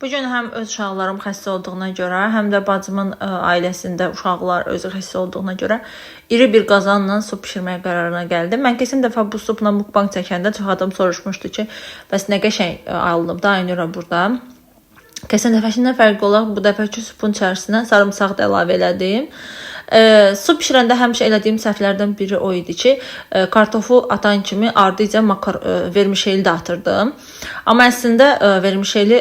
Bu gün həm öz uşaqlarım xəstə olduğuna görə, həm də bacımın ailəsində uşaqlar özü xəstə olduğuna görə iri bir qazanla su bişirməyə qərarına gəldim. Mən keçən dəfə bu supla mukbang çəkəndə çox adam soruşmuşdu ki, bəs nə qəşəng alınıb da aynura burada. Keçən dəfəkindən fərqli olaraq bu dəfəki supun içərisinə sarımsaq da əlavə elədim. Su bişirəndə həmişə elədiyim səhvlərdən biri o idi ki, kartofu atan kimi ardıca vermişeyli də atırdım. Amma əslində vermişeyli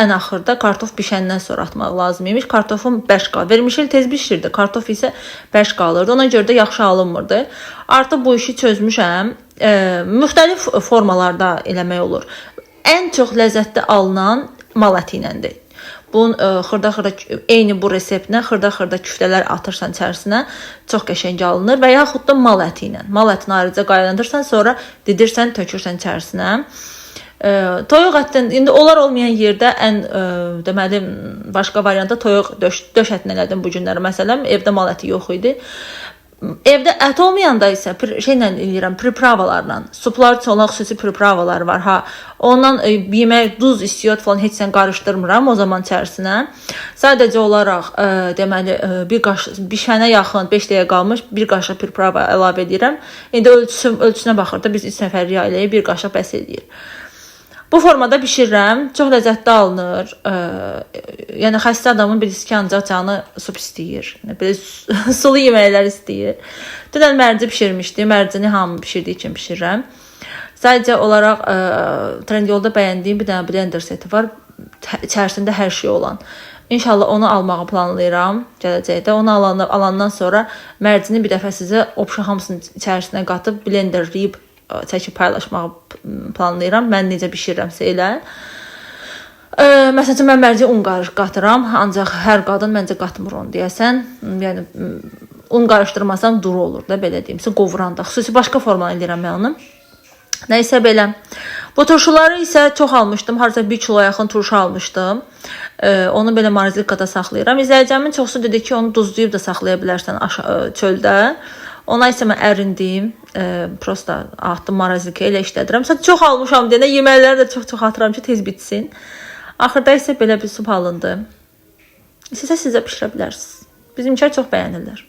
ən axırda kartof bişəndən sonra atmaq lazım imiş. Kartofum bərk qalır. Vermişeyli tez bişirdi, kartof isə bərk qalırdı. Ona görə də yaxşı alınmırdı. Artıq bu işi çözmüşəm. Müxtəlif formalarda eləmək olur. Ən çox ləzzətli alınan mal əti iləndir. Bunun xırda-xırda eyni bu reseptlə xırda-xırda küftələr atırsan içərisinə, çox qəşəng alınır və yaxud da mal əti ilə. Mal ətini ayrıca qaynadırsan, sonra didirsən, tökürsən içərisinə. Toyuq ətdən indi onlar olmayan yerdə ən deməli başqa variantda toyuq döş ətini elədim bu günləri. Məsələn, evdə mal əti yox idi. Evdə ət olmayanda isə şeylə eləyirəm, pripravalarla. Suplar üçün olan xüsusi pripravalar var. Ha, ondan yemək, duz, istiyot falan heç sən qarışdırmıram o zaman içərisinə. Sadəcə olaraq deməli bir qaşıq bişənə yaxın 5 dəqiqə qalmış bir qaşıq priprava əlavə edirəm. İndi ölçüsünə baxırdı biz 3 nəfərlik ailəyə bir qaşıq bəs edir. Bu formada bişirirəm. Çox ləzzətli alınır. Yəni xəstə adamın bilirsiz ki, ancaq canı sup istəyir. Belə sulu yeməklər istəyir. Dünən mərci bişirmişdim. Mərcini hamı bişirdiyi kimi bişirirəm. Sadəcə olaraq Trendyolda bəyəndiyim bir dənə blender seti var. İçərisində hər şey olan. İnşallah onu almağı planlayıram gələcəkdə. Onu alandan sonra mərcini bir dəfə sizə opşa hamısının içərisinə qatıb blenderləyib çəkib paylaşmağı planlayıram. Mən necə bişirirəmsə elə. Məsələn, mən mərci un qatıram. Ancaq hər qadın məncə qatmır onu deyəsən. Yəni, un qarışdırmasam duru olur da, belə deyim. Qovuranda. Xüsusi başqa forma eləyirəm mən onu. Nəysə belə. Bu turşuları isə çox almışdım. Harca 1 kilo yaxın turşu almışdım. Onu belə marzilikada saxlayıram. İzləyicimin çoxsu dedi ki, onu duzlayıb da saxlaya bilərsən çöldə. Ona isə mən ərindim, prosta atdım marazilikə ilə işlədirəm. Çox almışam deyənə yeməkləri də çox atıram ki, tez bitsin. Axırda isə belə bir sup alındı. İstəsə sizə pişirə bilərsiniz. Bizimkilər çox bəyənirlər.